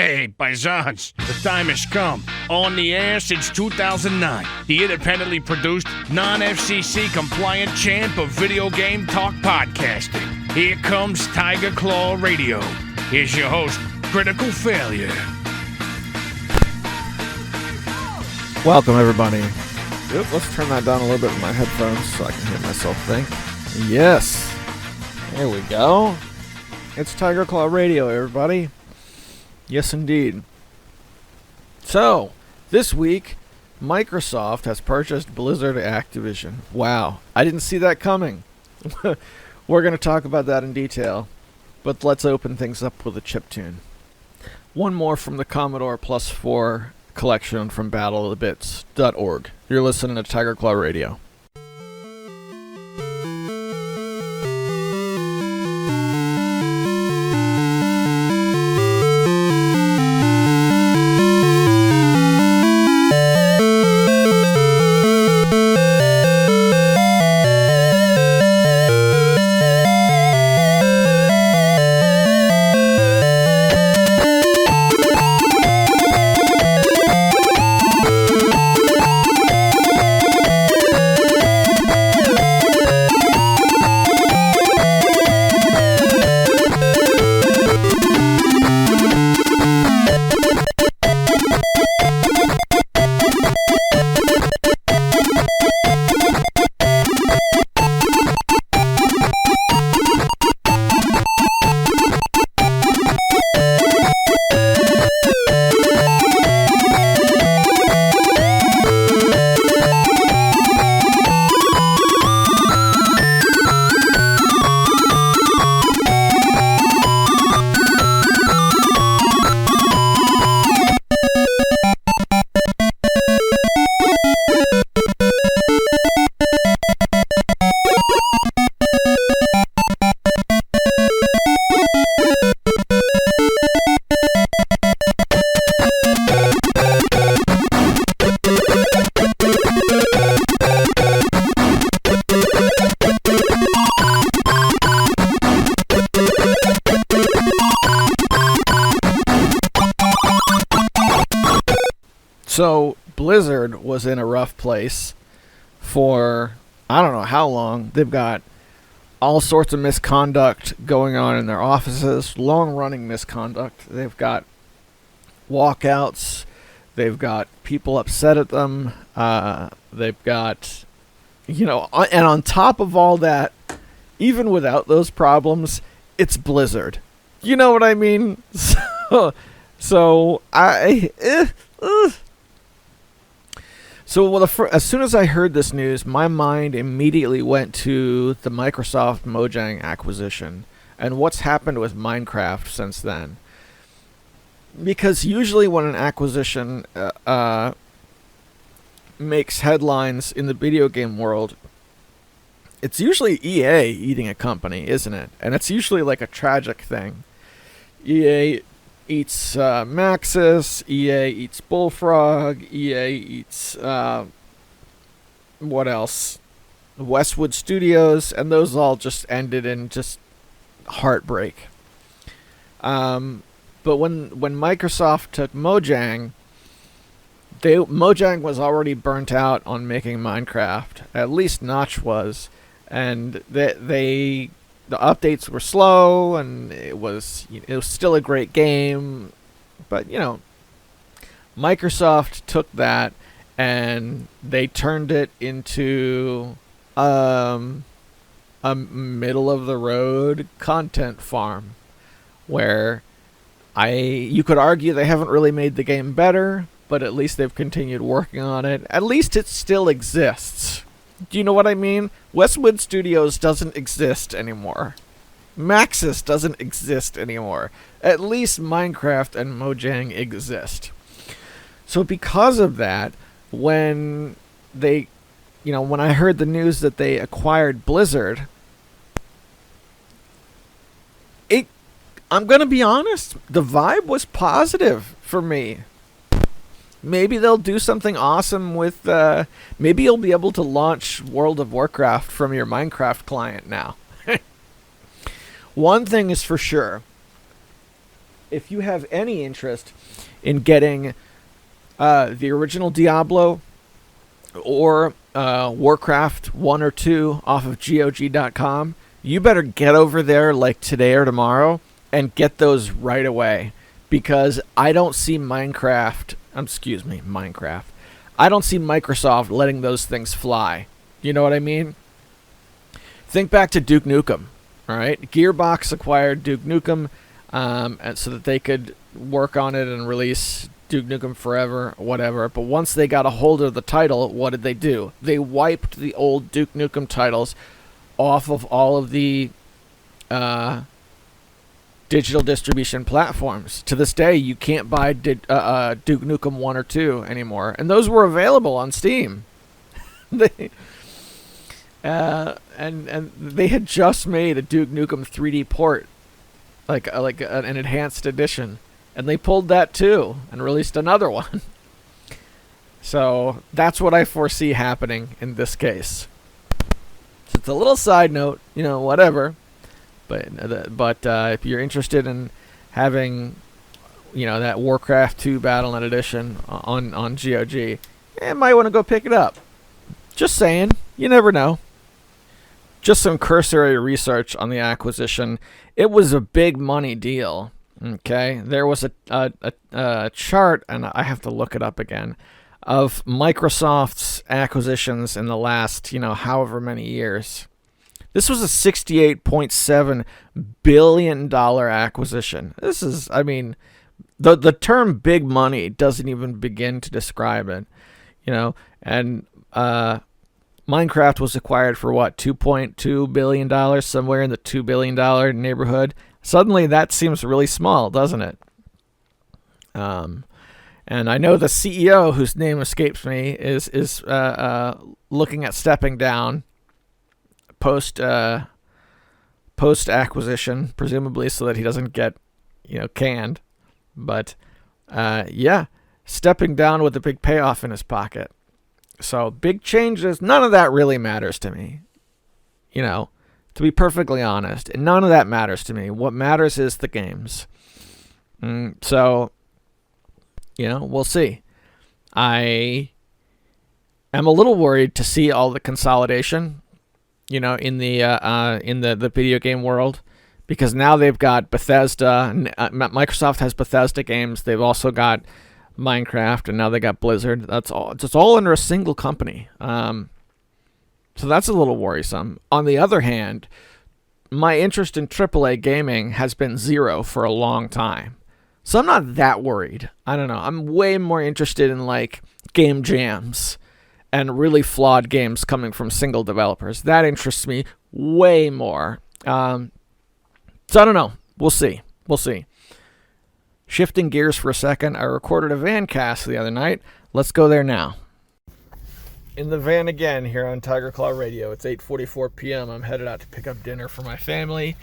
Hey, paisans, the time has come. On the air since 2009, the independently produced, non-FCC compliant champ of video game talk podcasting. Here comes Tiger Claw Radio. Here's your host, Critical Failure. Welcome, everybody. Let's turn that down a little bit with my headphones so I can hear myself think. Yes. There we go. It's Tiger Claw Radio, everybody. Yes, indeed. So, this week, Microsoft has purchased Blizzard Activision. Wow. I didn't see that coming. We're going to talk about that in detail. But let's open things up with a chiptune. One more from the Commodore Plus 4 collection from battleofthebits.org. You're listening to Tiger Claw Radio. So, Blizzard was in a rough place for, I don't know how long. They've got all sorts of misconduct going on in their offices, long-running misconduct. They've got walkouts. They've got people upset at them. They've got, and on top of all that, even without those as Blizzard. You know what I mean? So as soon as I heard this news, my mind immediately went to the Microsoft Mojang acquisition and what's happened with Minecraft since then. Because usually when an acquisition makes headlines in the video game world, it's usually EA eating a company, isn't it? And it's usually like a tragic thing. EA eats Maxis, EA eats Bullfrog, EA eats, what else? Westwood Studios, and those all just ended in just heartbreak. But when Microsoft took Mojang, Mojang was already burnt out on making Minecraft. At least Notch was. And the updates were slow, and it was still a great game, but Microsoft took that and they turned it into a middle of the road content farm, where you could argue they haven't really made the game better, but at least they've continued working on it. At least it still exists. Do you know what I mean? Westwood Studios doesn't exist anymore. Maxis doesn't exist anymore. At least Minecraft and Mojang exist. So because of that, when I heard the news that they acquired Blizzard, I'm going to be honest, the vibe was positive for me. Maybe they'll do something awesome with, maybe you'll be able to launch World of Warcraft from your Minecraft client now. One thing is for sure. if you have any interest in getting the original Diablo or Warcraft 1 or 2 off of GOG.com, you better get over there like today or tomorrow and get those right away, because I don't see Minecraft. I don't see Microsoft letting those things fly. You know what I mean? Think back to Duke Nukem. All right, Gearbox acquired Duke Nukem, and so that they could work on it and release Duke Nukem Forever, whatever. But once they got a hold of the title, what did they do? They wiped the old Duke Nukem titles off of all of the digital distribution platforms. To this day, you can't buy Duke Nukem 1 or 2 anymore, and those were available on Steam. And they had just made a Duke Nukem 3D port, like an enhanced edition, and they pulled that too and released another one. So that's what I foresee happening in this case. So it's a little side note, whatever. But if you're interested in having, that Warcraft 2 Battle.net edition on GOG, you might want to go pick it up. Just saying, you never know. Just some cursory research on the acquisition. It was a big money deal. Okay, there was a chart, and I have to look it up again, of Microsoft's acquisitions in the last, however many years. This was a $68.7 billion acquisition. This is, the term big money doesn't even begin to describe it, and Minecraft was acquired for what, $2.2 billion, somewhere in the $2 billion neighborhood. Suddenly that seems really small, doesn't it? And I know the CEO, whose name escapes me, is looking at stepping down post acquisition, presumably so that he doesn't get canned. But stepping down with a big payoff in his pocket. So big changes, none of that really matters to me. To be perfectly honest, none of that matters to me. What matters is the games. So, we'll see. I am a little worried to see all the consolidation, in the video game world, because now they've got Bethesda. Microsoft has Bethesda games. They've also got Minecraft, and now they got Blizzard. That's all. It's all under a single company. So that's a little worrisome. On the other hand, my interest in AAA gaming has been zero for a long time. So I'm not that worried. I don't know. I'm way more interested in game jams and really flawed games coming from single developers. That interests me way more. So I don't know. We'll see. Shifting gears for a second, I recorded a van cast the other night. Let's go there now. In the van again here on Tiger Claw Radio. It's 8:44 p.m. I'm headed out to pick up dinner for my family.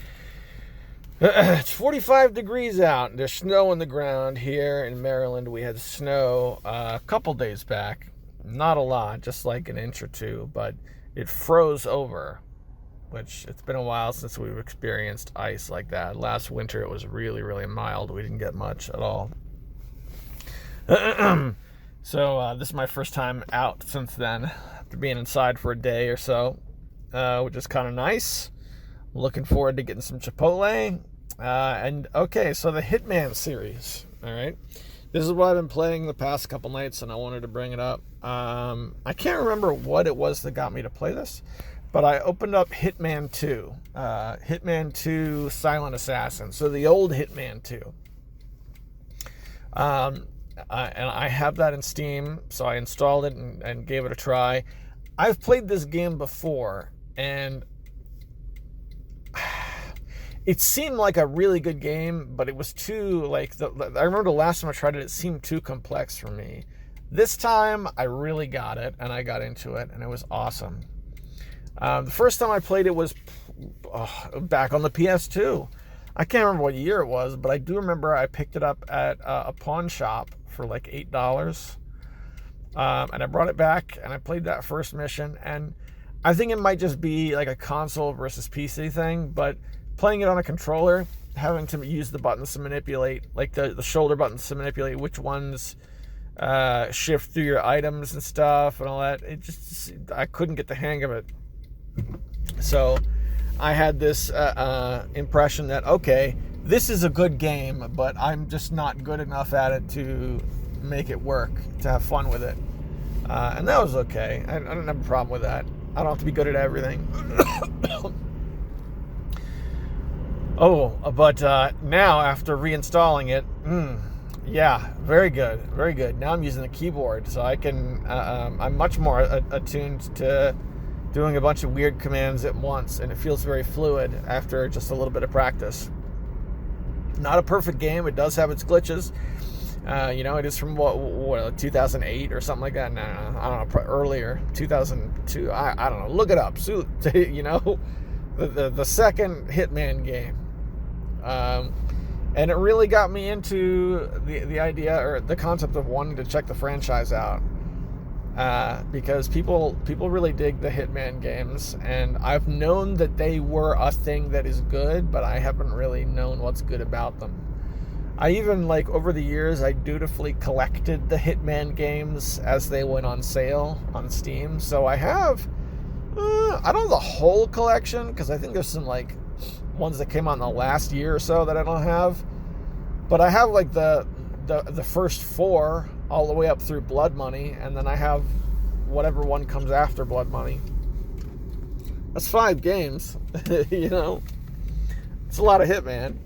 It's 45 degrees out. There's snow on the ground here in Maryland. We had snow a couple days back. Not a lot, just like an inch or two, but it froze over, which it's been a while since we've experienced ice like that. Last winter it was really, really mild. We didn't get much at all. So this is my first time out since then, after being inside for a day or so, which is kind of nice. Looking forward to getting some Chipotle. And okay, so the Hitman series, all right? This is what I've been playing the past couple nights, and I wanted to bring it up. I can't remember what it was that got me to play this, but I opened up Hitman 2. Hitman 2 Silent Assassin. So the old Hitman 2. And I have that in Steam, so I installed it and gave it a try. I've played this game before, and it seemed like a really good game, but it was too, I remember the last time I tried it, it seemed too complex for me. This time, I really got it, and I got into it, and it was awesome. The first time I played it was back on the PS2. I can't remember what year it was, but I do remember I picked it up at a pawn shop for $8. And I brought it back, and I played that first mission, and I think it might just be a console versus PC thing, but playing it on a controller, having to use the buttons to manipulate, like the shoulder buttons to manipulate which ones shift through your items and stuff and all that. I couldn't get the hang of it. So I had this impression that, okay, this is a good game, but I'm just not good enough at it to make it work, to have fun with it. And that was okay. I don't have a problem with that. I don't have to be good at everything. But now after reinstalling it, yeah, very good, very good. Now I'm using the keyboard, so I can. I'm much more attuned to doing a bunch of weird commands at once, and it feels very fluid after just a little bit of practice. Not a perfect game. It does have its glitches. It is from what 2008 or something like that. No, I don't know, earlier, 2002. I don't know. Look it up. So, the second Hitman game, and it really got me into the idea or the concept of wanting to check the franchise out, because people really dig the Hitman games, and I've known that they were a thing that is good, but I haven't really known what's good about them. I even, over the years, I dutifully collected the Hitman games as they went on sale on Steam. So I have, I don't have the whole collection, because I think there's some, ones that came out in the last year or so that I don't have. But I have, the first 4 all the way up through Blood Money, and then I have whatever one comes after Blood Money. That's 5 games, It's a lot of Hitman.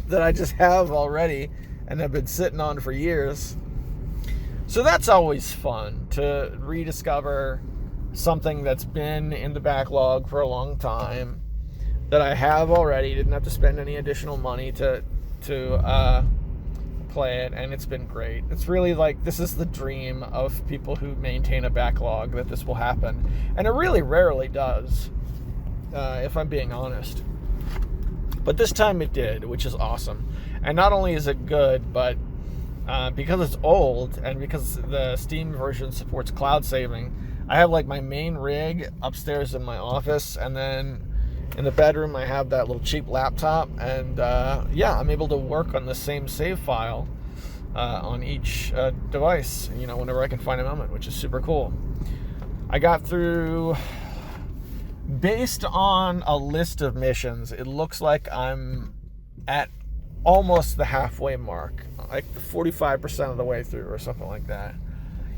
That I just have already and have been sitting on for years. So that's always fun, to rediscover something that's been in the backlog for a long time, that I have already, didn't have to spend any additional money to play it, and it's been great. It's really this is the dream of people who maintain a backlog, that this will happen. And it really rarely does, if I'm being honest. But this time it did, which is awesome. And not only is it good, but because it's old and because the Steam version supports cloud saving, I have my main rig upstairs in my office, and then in the bedroom I have that little cheap laptop, and I'm able to work on the same save file on each device, whenever I can find a moment, which is super cool. I got through... Based on a list of missions, it looks like I'm at almost the halfway mark, 45% of the way through or something like that.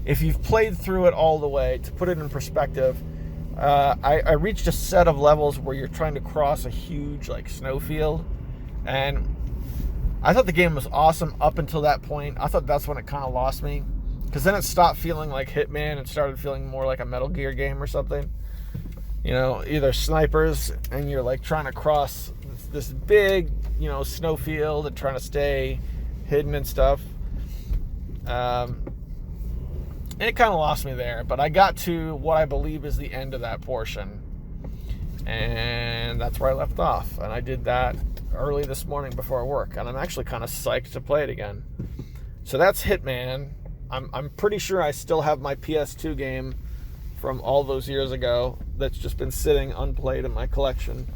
If you've played through it all the way, to put it in perspective, I reached a set of levels where you're trying to cross a huge snowfield, and I thought the game was awesome up until that point. I thought that's when it kind of lost me, because then it stopped feeling like Hitman and started feeling more like a Metal Gear game or something. Either snipers, and you're trying to cross this big, snowfield and trying to stay hidden and stuff. And it kind of lost me there, but I got to what I believe is the end of that portion. And that's where I left off. And I did that early this morning before work, and I'm actually kind of psyched to play it again. So that's Hitman. I'm pretty sure I still have my PS2 game from all those years ago that's just been sitting unplayed in my collection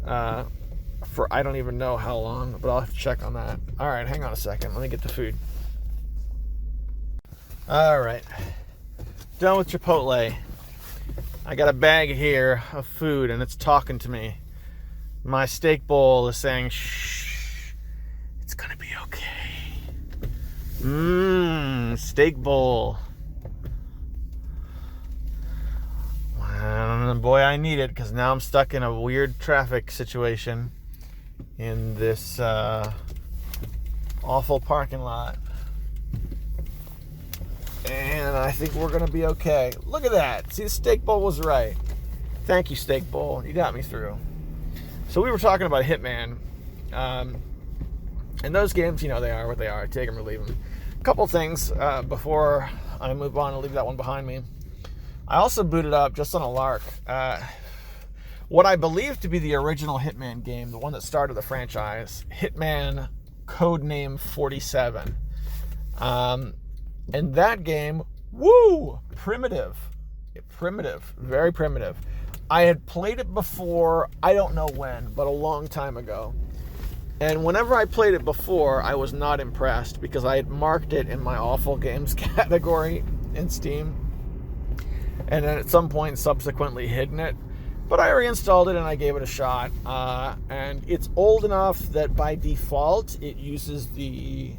for I don't even know how long, but I'll have to check on that. All right, hang on a second. Let me get the food. All right, done with Chipotle. I got a bag here of food, and it's talking to me. My steak bowl is saying, shh, it's gonna be okay. Steak bowl. Boy, I need it, because now I'm stuck in a weird traffic situation in this awful parking lot. And I think we're going to be okay. Look at that. See, the steak bowl was right. Thank you, steak bowl. You got me through. So we were talking about Hitman. And those games, they are what they are. Take them or leave them. A couple things before I move on and leave that one behind me. I also booted up, just on a lark, what I believe to be the original Hitman game, the one that started the franchise, Hitman Codename 47. And that game, primitive, very primitive. I had played it before, I don't know when, but a long time ago. And whenever I played it before, I was not impressed because I had marked it in my awful games category in Steam. And then at some point subsequently hidden it. But I reinstalled it and I gave it a shot. And it's old enough that by default it uses the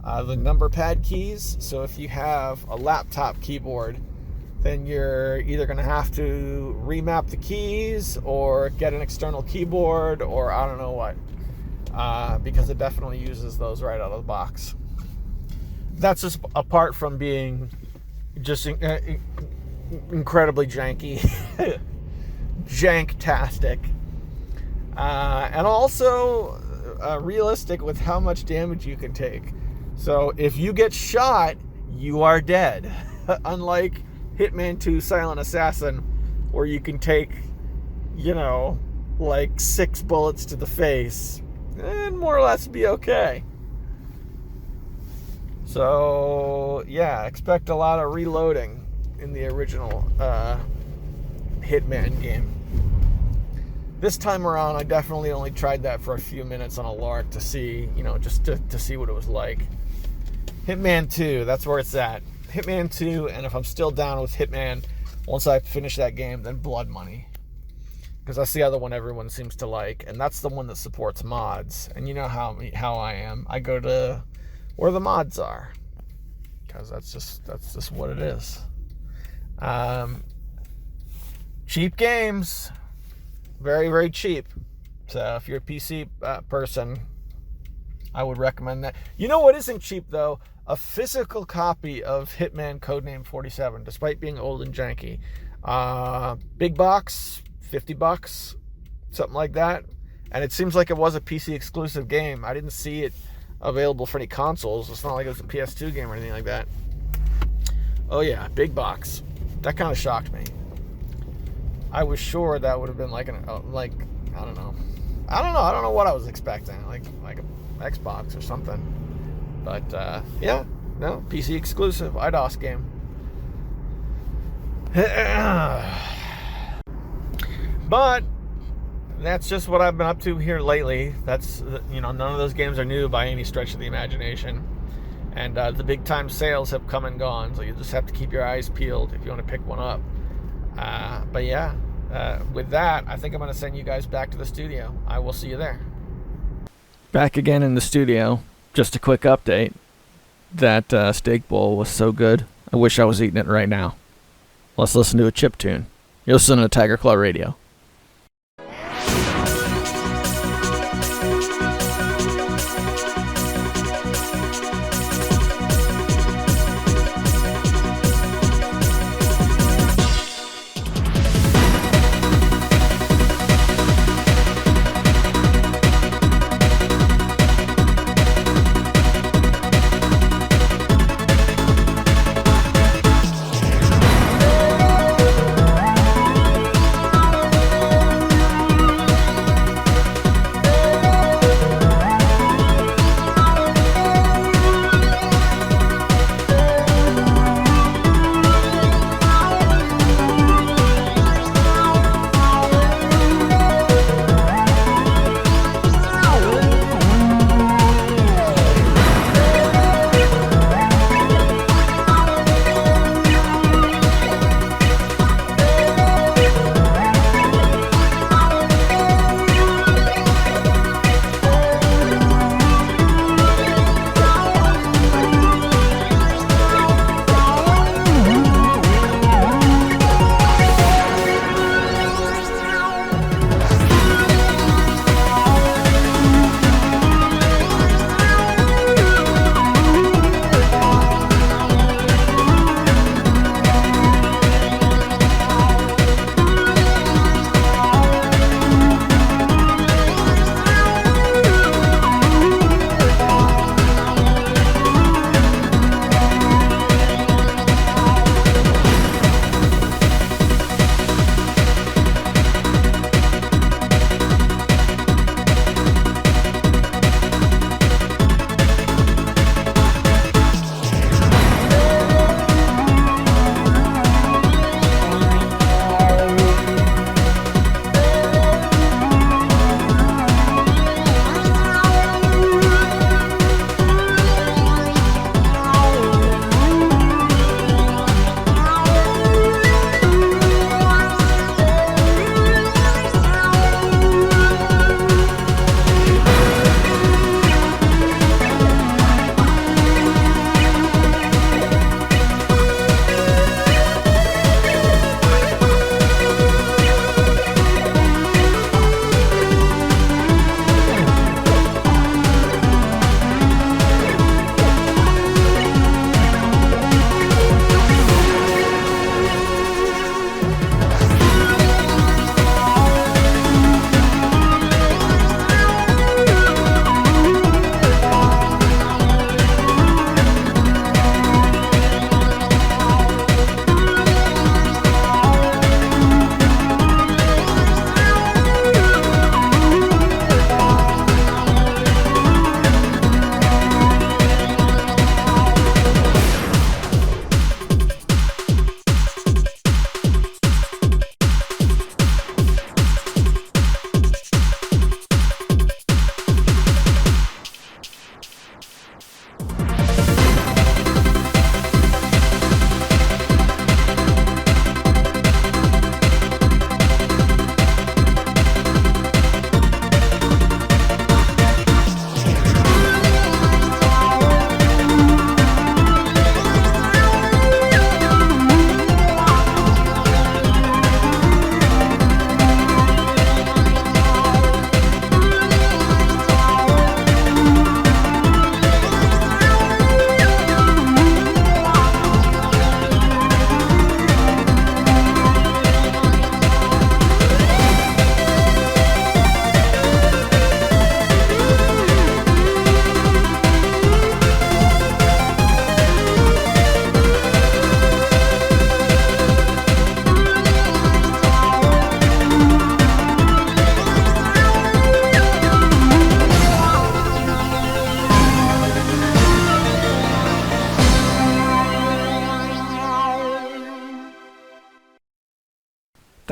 number pad keys. So if you have a laptop keyboard, then you're either going to have to remap the keys or get an external keyboard or I don't know what. Because it definitely uses those right out of the box. That's just apart from being just incredibly janky. Janktastic. And also realistic with how much damage you can take. So if you get shot, you are dead. Unlike Hitman 2 Silent Assassin, where you can take, like 6 bullets to the face and more or less be okay. So, yeah, expect a lot of reloading in the original Hitman game. This time around, I definitely only tried that for a few minutes on a lark to see, just to see what it was like. Hitman 2, that's where it's at. Hitman 2, and if I'm still down with Hitman, once I finish that game, then Blood Money. Because that's the other one everyone seems to like, and that's the one that supports mods. And you know how I am. I go to where the mods are. Because that's just what it is. Cheap games. Very, very cheap. So if you're a PC person, I would recommend that. You know what isn't cheap, though? A physical copy of Hitman Codename 47, despite being old and janky. Big box, $50, something like that. And it seems like it was a PC exclusive game. I didn't see it available for any consoles. It's not like it was a PS2 game or anything like that. Oh yeah, big box. That kind of shocked me. I was sure that would have been like I don't know. I don't know what I was expecting. Like an Xbox or something. But yeah, no, PC exclusive IDOS game. But that's just what I've been up to here lately. That's none of those games are new by any stretch of the imagination. And the big time sales have come and gone, so you just have to keep your eyes peeled if you want to pick one up. But yeah, with that, I think I'm going to send you guys back to the studio. I will see you there. Back again in the studio. Just a quick update. That steak bowl was so good, I wish I was eating it right now. Let's listen to a chip tune. You're listening to Tiger Claw Radio.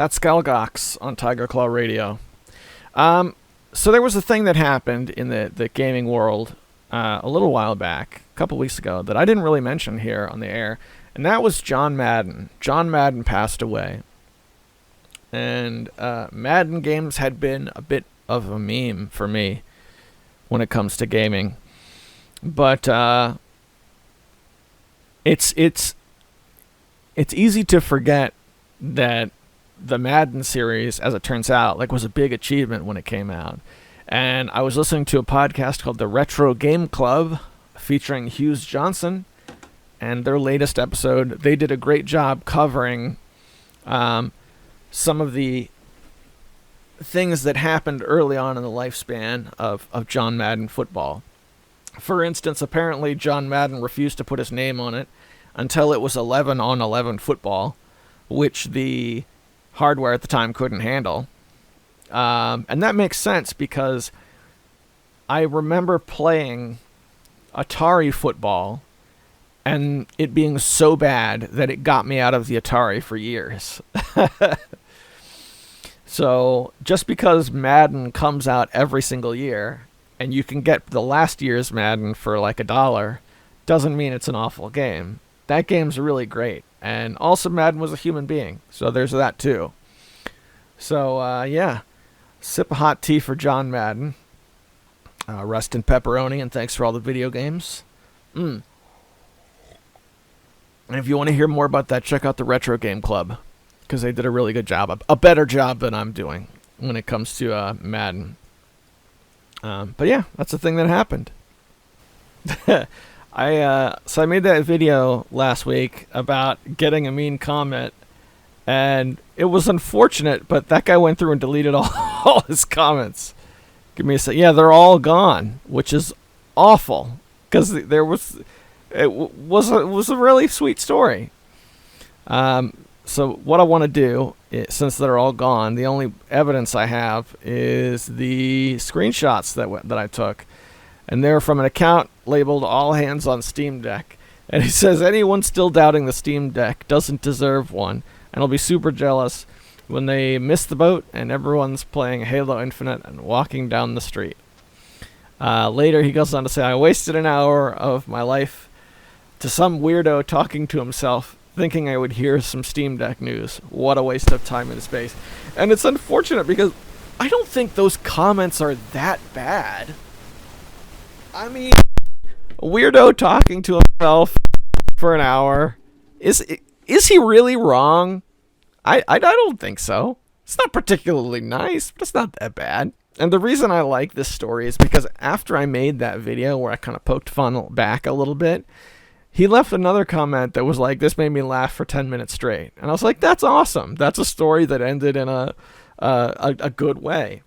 That's Skelgox on Tiger Claw Radio. So there was a thing that happened in the gaming world a little while back, a couple weeks ago, that I didn't really mention here on the air, and that was John Madden. John Madden passed away. And Madden games had been a bit of a meme for me when it comes to gaming. But it's easy to forget that the Madden series, as it turns out, was a big achievement when it came out. And I was listening to a podcast called the Retro Game Club featuring Hughes Johnson, and their latest episode, they did a great job covering some of the things that happened early on in the lifespan of John Madden football. For instance, apparently John Madden refused to put his name on it until it was 11-on-11 football, which the hardware at the time couldn't handle. And that makes sense because I remember playing Atari football and it being so bad that it got me out of the Atari for years. So just because Madden comes out every single year and you can get the last year's Madden for $1 doesn't mean it's an awful game. That game's really great. And also Madden was a human being, so there's that too. So, yeah. Sip a hot tea for John Madden. Rest in pepperoni, and thanks for all the video games. And if you want to hear more about that, check out the Retro Game Club, because they did a really good job. A better job than I'm doing when it comes to Madden. But yeah, that's the thing that happened. So I made that video last week about getting a mean comment, and it was unfortunate, but that guy went through and deleted all his comments. Give me a sec. Yeah, they're all gone, which is awful, because it was a really sweet story. So what I want to do, since they're all gone, the only evidence I have is the screenshots that I took. And they're from an account labeled All Hands on Steam Deck. And he says, anyone still doubting the Steam Deck doesn't deserve one, and I'll be super jealous when they miss the boat and everyone's playing Halo Infinite and walking down the street. Later, he goes on to say, I wasted an hour of my life to some weirdo talking to himself, thinking I would hear some Steam Deck news. What a waste of time and space. And it's unfortunate because I don't think those comments are that bad. I mean, a weirdo talking to himself for an hour. Is he really wrong? I don't think so. It's not particularly nice, but it's not that bad. And the reason I like this story is because after I made that video where I kind of poked fun back a little bit, he left another comment that was like, this made me laugh for 10 minutes straight. And I was like, that's awesome. That's a story that ended in a good way.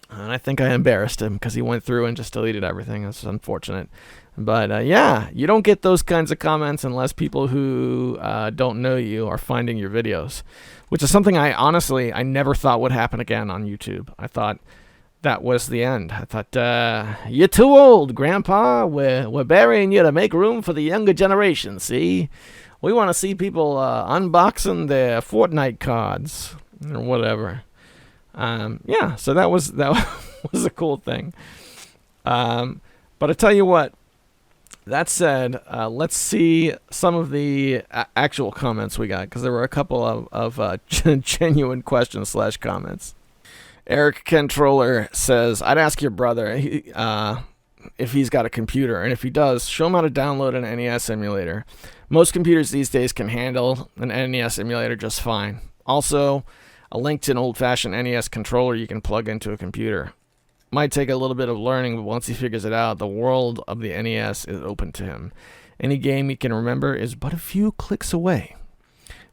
And I think I embarrassed him because he went through and just deleted everything. That's unfortunate. But yeah, you don't get those kinds of comments unless people who don't know you are finding your videos, which is something I never thought would happen again on YouTube. I thought that was the end. I thought, you're too old, Grandpa. We're burying you to make room for the younger generation, see? We want to see people unboxing their Fortnite cards or whatever. Yeah, so that was a cool thing. But I tell you what, that said, let's see some of the actual comments we got, because there were a couple of genuine questions / comments. Eric Controller says, I'd ask your brother if he's got a computer, and if he does, show him how to download an NES emulator. Most computers these days can handle an NES emulator just fine. Also, a link to an old-fashioned NES controller you can plug into a computer. Might take a little bit of learning, but once he figures it out, the world of the NES is open to him. Any game he can remember is but a few clicks away.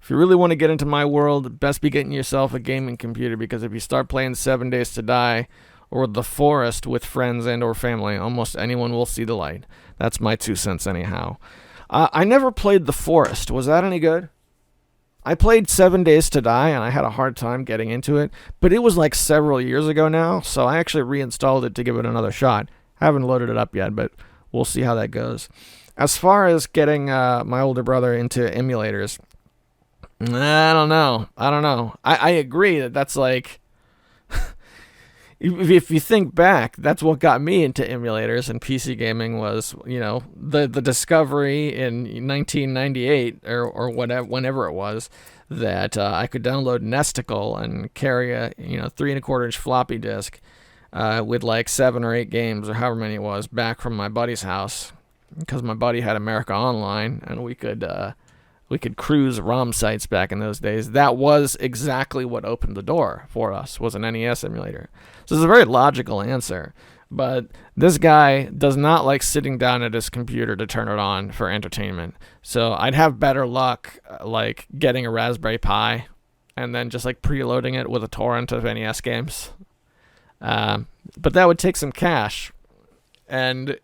If you really want to get into my world, best be getting yourself a gaming computer, because if you start playing 7 Days to Die or The Forest with friends and or family, almost anyone will see the light. That's my 2 cents anyhow. I never played The Forest. Was that any good? I played 7 Days to Die, and I had a hard time getting into it, but it was like several years ago now, so I actually reinstalled it to give it another shot. Haven't loaded it up yet, but we'll see how that goes. As far as getting my older brother into emulators, I don't know. I agree that's like, if you think back, that's what got me into emulators and PC gaming was, the discovery in 1998 or whatever, whenever it was, that I could download Nesticle and carry a 3.25-inch floppy disk with like 7 or 8 games or however many it was back from my buddy's house, because my buddy had America Online and we could cruise ROM sites back in those days. That was exactly what opened the door for us, was an NES emulator. So it's a very logical answer. But this guy does not like sitting down at his computer to turn it on for entertainment. So I'd have better luck like getting a Raspberry Pi and then just like preloading it with a torrent of NES games. But that would take some cash. And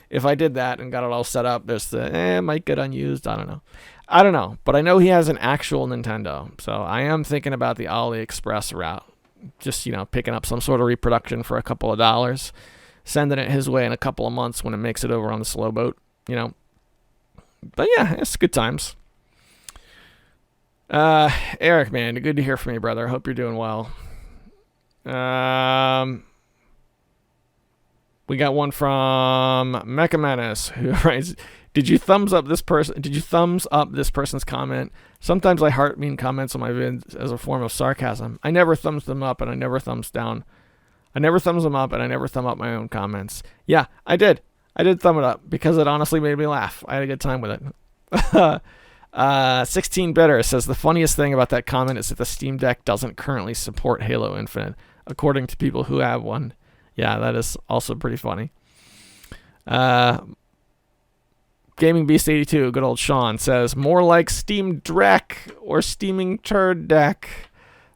if I did that and got it all set up, it might get unused. I don't know. But I know he has an actual Nintendo. So I am thinking about the AliExpress route. Just, picking up some sort of reproduction for a couple of dollars, sending it his way in a couple of months when it makes it over on the slow boat, But yeah, it's good times. Eric, man, good to hear from you, brother. Hope you're doing well. We got one from Mecha Menace, who writes, Did you thumbs up this person's comment? Sometimes I heart mean comments on my vids as a form of sarcasm. I never thumbs them up and I never thumbs down. I never thumbs them up and I never thumb up my own comments. Yeah, I did. I did thumb it up because it honestly made me laugh. I had a good time with it. 16-Bitter says the funniest thing about that comment is that the Steam Deck doesn't currently support Halo Infinite, according to people who have one. Yeah, that is also pretty funny. Gaming Beast 82, good old Sean, says more like Steam Dreck or Steaming Turd Deck.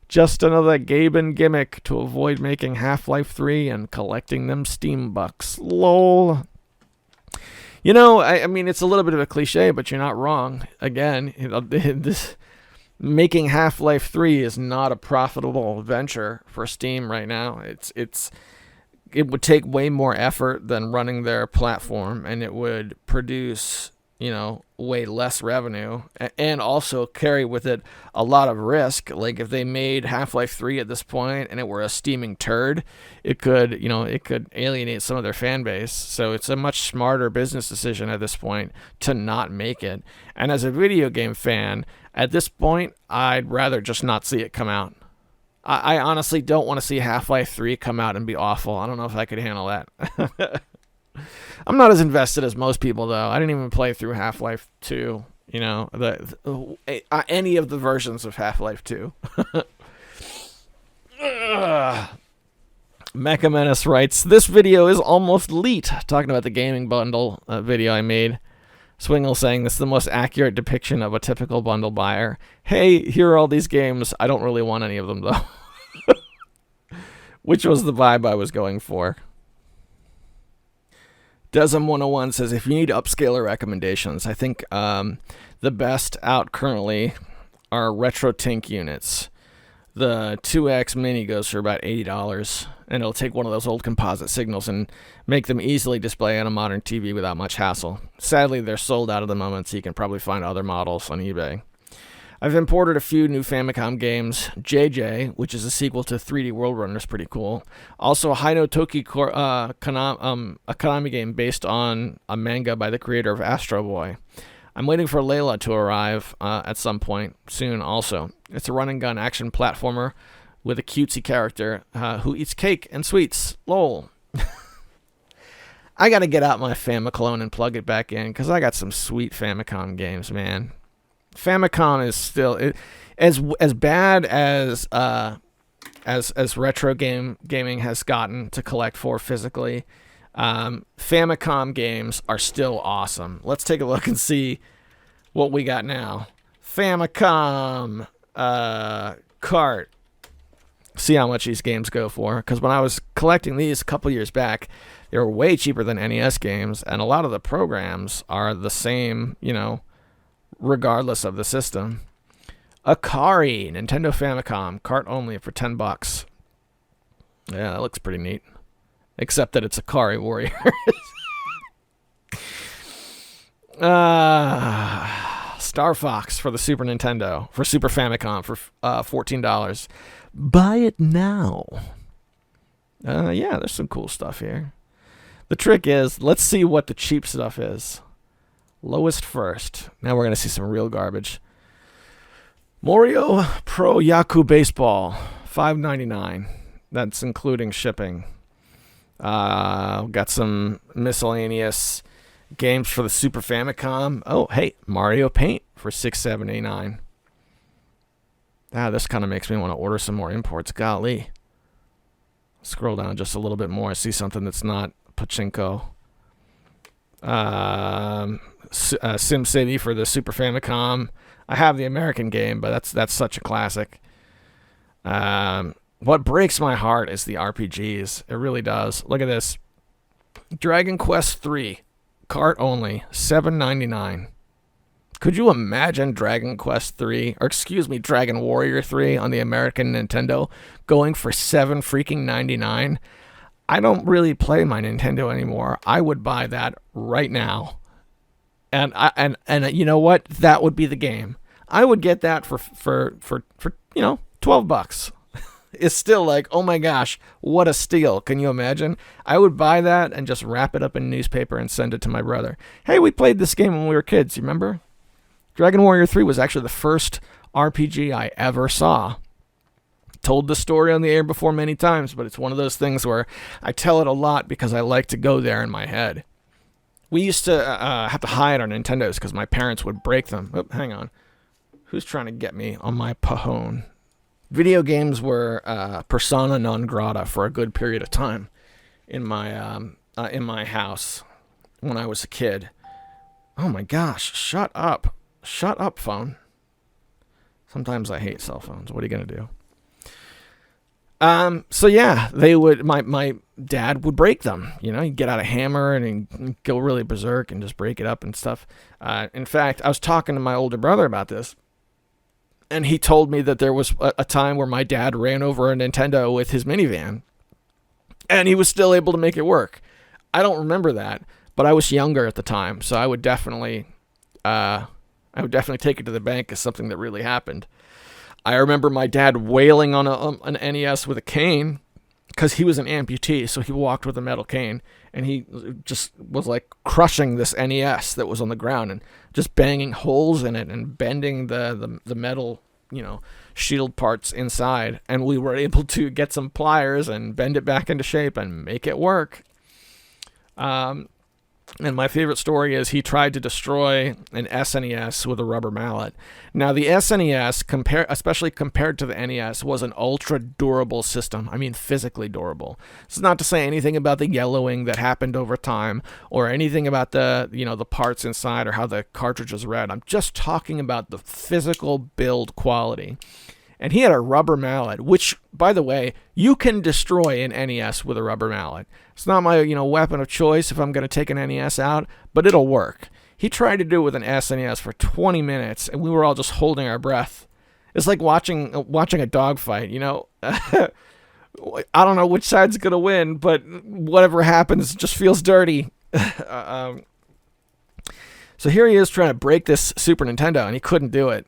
Just another Gaben gimmick to avoid making Half-Life 3 and collecting them Steam bucks. Lol. I mean, it's a little bit of a cliche, but you're not wrong. Again, making Half-Life 3 is not a profitable venture for Steam right now. It would take way more effort than running their platform, and it would produce, way less revenue, and also carry with it a lot of risk. Like if they made Half-Life 3 at this point and it were a steaming turd, it could alienate some of their fan base. So it's a much smarter business decision at this point to not make it. And as a video game fan, at this point, I'd rather just not see it come out. I honestly don't want to see Half-Life 3 come out and be awful. I don't know if I could handle that. I'm not as invested as most people, though. I didn't even play through Half-Life 2, any of the versions of Half-Life 2. Mecha Menace writes, this video is almost leet, talking about the gaming bundle video I made. Swingle saying this is the most accurate depiction of a typical bundle buyer. Hey, here are all these games. I don't really want any of them, though. Which was the vibe I was going for. Desm101 says, if you need upscaler recommendations, I think the best out currently are RetroTink units. The 2X Mini goes for about $80, and it'll take one of those old composite signals and make them easily display on a modern TV without much hassle. Sadly, they're sold out at the moment, so you can probably find other models on eBay. I've imported a few new Famicom games. JJ, which is a sequel to 3D World Runner, is pretty cool. Also, Haino Toki, a Konami game based on a manga by the creator of Astro Boy. I'm waiting for Layla to arrive at some point soon also. It's a run-and-gun action platformer with a cutesy character who eats cake and sweets. Lol. I gotta get out my Famiclone and plug it back in, because I got some sweet Famicom games, man. Famicom is still as bad as retro gaming has gotten to collect for physically. Famicom games are still awesome. Let's take a look and see what we got now. Famicom cart. See how much these games go for. Because when I was collecting these a couple years back, they were way cheaper than NES games, and a lot of the programs are the same, regardless of the system. Akari, Nintendo Famicom, cart only for $10. Yeah, that looks pretty neat. Except that it's Akari Warriors. Star Fox for the Super Nintendo, for Super Famicom for $14. Buy it now. Yeah, there's some cool stuff here. The trick is, let's see what the cheap stuff is. Lowest first. Now we're going to see some real garbage. Mario Pro Yaku Baseball, $5.99. That's including shipping. Got some miscellaneous games for the Super Famicom. Oh, hey, Mario Paint for $6.79. This kind of makes me want to order some more imports. Golly. Scroll down just a little bit more. I see something that's not pachinko. Sim City for the Super Famicom. I have the American game, but that's such a classic. What breaks my heart is the RPGs. It really does. Look at this. Dragon Quest III, cart only, $7.99. Could you imagine Dragon Quest III, or excuse me, Dragon Warrior 3 on the American Nintendo going for $7.99? I don't really play my Nintendo anymore. I would buy that right now. And you know what? That would be the game. I would get that for $12. It's still like, oh my gosh, what a steal. Can you imagine? I would buy that and just wrap it up in newspaper and send it to my brother. Hey, we played this game when we were kids, you remember? Dragon Warrior 3 was actually the first RPG I ever saw. Told the story on the air before many times, but it's one of those things where I tell it a lot because I like to go there in my head. We used to have to hide our Nintendos because my parents would break them. Oh, hang on. Who's trying to get me on my pajon? Video games were persona non grata for a good period of time in my house when I was a kid. Oh my gosh, shut up. Shut up, phone. Sometimes I hate cell phones. What are you going to do? So yeah, they would, my dad would break them, he'd get out a hammer and he'd go really berserk and just break it up and stuff. In fact, I was talking to my older brother about this, and he told me that there was a time where my dad ran over a Nintendo with his minivan and he was still able to make it work. I don't remember that, but I was younger at the time, so I would definitely take it to the bank as something that really happened. I remember my dad wailing on an NES with a cane because he was an amputee, so he walked with a metal cane, and he just was like crushing this NES that was on the ground and just banging holes in it and bending the metal, shield parts inside, and we were able to get some pliers and bend it back into shape and make it work. And my favorite story is he tried to destroy an SNES with a rubber mallet. Now, the SNES, especially compared to the NES, was an ultra durable system. I mean, physically durable. It's not to say anything about the yellowing that happened over time or anything about the parts inside or how the cartridges read. I'm just talking about the physical build quality. And he had a rubber mallet, which, by the way, you can destroy an NES with a rubber mallet. It's not my, weapon of choice if I'm going to take an NES out, but it'll work. He tried to do it with an SNES for 20 minutes, and we were all just holding our breath. It's like watching a dogfight, I don't know which side's going to win, but whatever happens just feels dirty. So here he is trying to break this Super Nintendo, and he couldn't do it.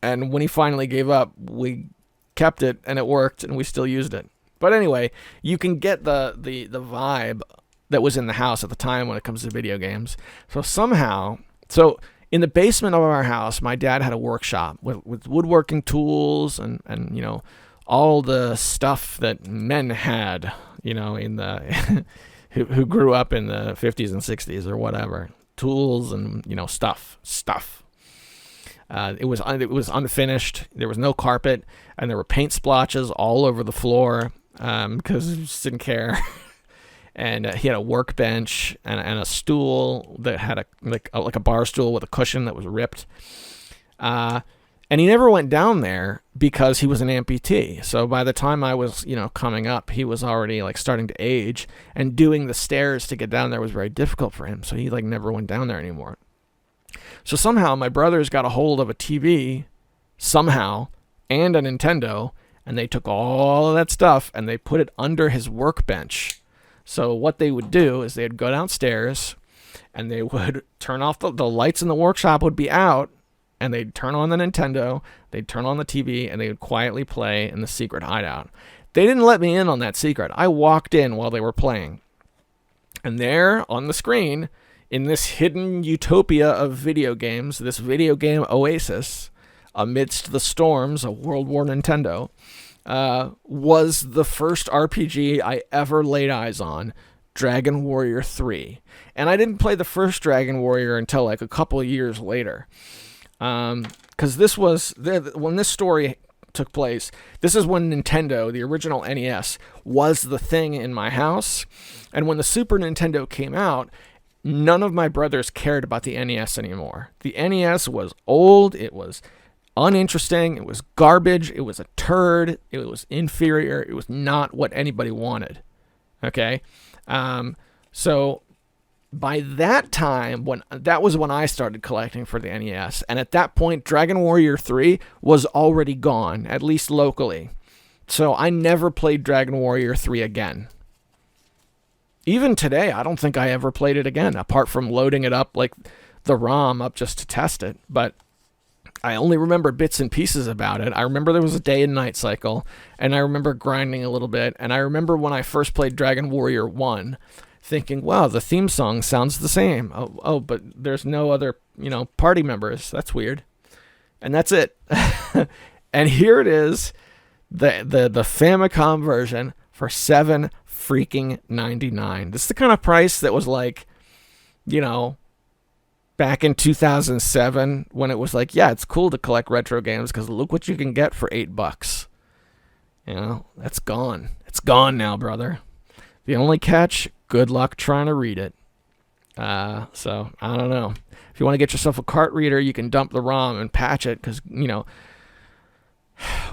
And when he finally gave up, we kept it, and it worked, and we still used it. But anyway, you can get the vibe that was in the house at the time when it comes to video games. So in the basement of our house, my dad had a workshop with woodworking tools and all the stuff that men had, in the who grew up in the 50s and 60s or whatever. Tools and, stuff. It was unfinished. There was no carpet, and there were paint splotches all over the floor because he just didn't care. And he had a workbench and a stool that had a bar stool with a cushion that was ripped. And he never went down there because he was an amputee. So by the time I was coming up, he was already starting to age, and doing the stairs to get down there was very difficult for him. So he never went down there anymore. So somehow my brothers got a hold of a TV, and a Nintendo, and they took all of that stuff and they put it under his workbench. So what they would do is they'd go downstairs and they would turn off the lights in the workshop would be out, and they'd turn on the Nintendo, they'd turn on the TV, and they would quietly play in the secret hideout. They didn't let me in on that secret. I walked in while they were playing. And there, on the screen, in this hidden utopia of video games, this video game oasis, amidst the storms of World War Nintendo, was the first RPG I ever laid eyes on, Dragon Warrior 3. And I didn't play the first Dragon Warrior until like a couple of years later. Because this was, when this story took place, this is when Nintendo, the original NES, was the thing in my house. And when the Super Nintendo came out, none of my brothers cared about the NES anymore. The NES was old, it was uninteresting, it was garbage, it was a turd, it was inferior, it was not what anybody wanted. Okay? So by that time, that was when I started collecting for the NES, and at that point, Dragon Warrior 3 was already gone, at least locally. So I never played Dragon Warrior 3 again. Even today, I don't think I ever played it again, apart from loading it up, like the ROM up just to test it. But I only remember bits and pieces about it. I remember there was a day and night cycle, and I remember grinding a little bit. And I remember when I first played Dragon Warrior 1, thinking, wow, the theme song sounds the same. Oh, but there's no other, party members. That's weird. And that's it. And here it is, the Famicom version for $7.99. This is the kind of price that was like, back in 2007 when it was like, yeah, it's cool to collect retro games because look what you can get for $8. That's gone. It's gone now, brother. The only catch, good luck trying to read it. So I don't know. If you want to get yourself a cart reader, you can dump the ROM and patch it because,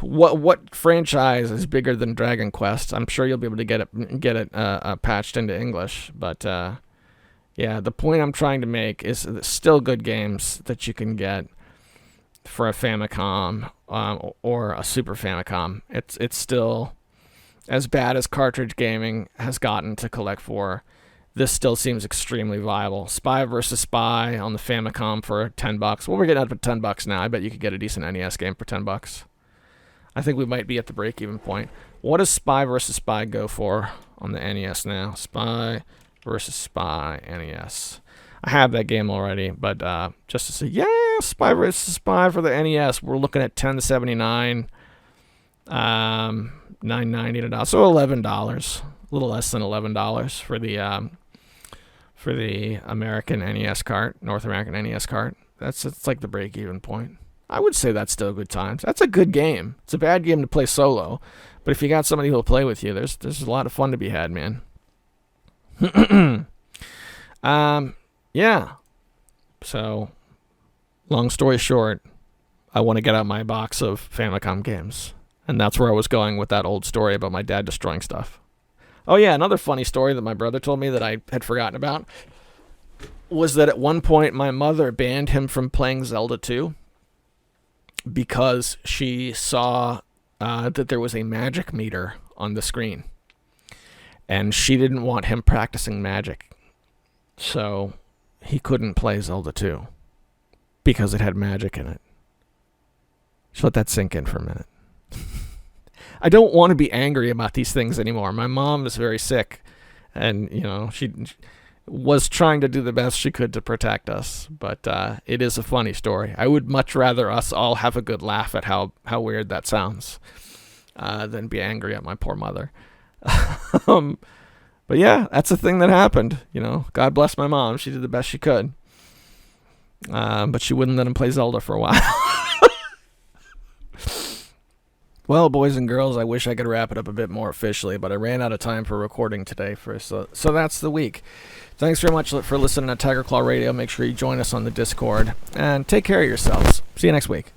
what franchise is bigger than Dragon Quest? I'm sure you'll be able to get it patched into English, but yeah, the point I'm trying to make is there's still good games that you can get for a Famicom or a Super Famicom. It's still, as bad as cartridge gaming has gotten to collect for, this still seems extremely viable. Spy vs. Spy on the Famicom for $10. Well, we're getting up to $10 now. I bet you could get a decent NES game for $10. I think we might be at the break-even point. What does Spy vs. Spy go for on the NES now? Spy vs. Spy NES. I have that game already, but just to say, yeah, Spy vs. Spy for the NES, we're looking at $10.79, $9.90 so $11, a little less than $11 for the American NES cart, North American NES cart. It's like the break-even point. I would say that's still good times. That's a good game. It's a bad game to play solo, but if you got somebody who'll play with you, there's a lot of fun to be had, man. Yeah. So, long story short, I want to get out my box of Famicom games. And that's where I was going with that old story about my dad destroying stuff. Oh yeah, another funny story that my brother told me that I had forgotten about was that at one point my mother banned him from playing Zelda 2 because she saw that there was a magic meter on the screen. And she didn't want him practicing magic. So he couldn't play Zelda 2 because it had magic in it. Just let that sink in for a minute. I don't want to be angry about these things anymore. My mom is very sick, and she was trying to do the best she could to protect us. But it is a funny story. I would much rather us all have a good laugh at how weird that sounds than be angry at my poor mother. But yeah, that's a thing that happened. God bless my mom. She did the best she could. But she wouldn't let him play Zelda for a while. Well, boys and girls, I wish I could wrap it up a bit more officially, but I ran out of time for recording today. So that's the week. Thanks very much for listening to Tiger Claw Radio. Make sure you join us on the Discord, and take care of yourselves. See you next week.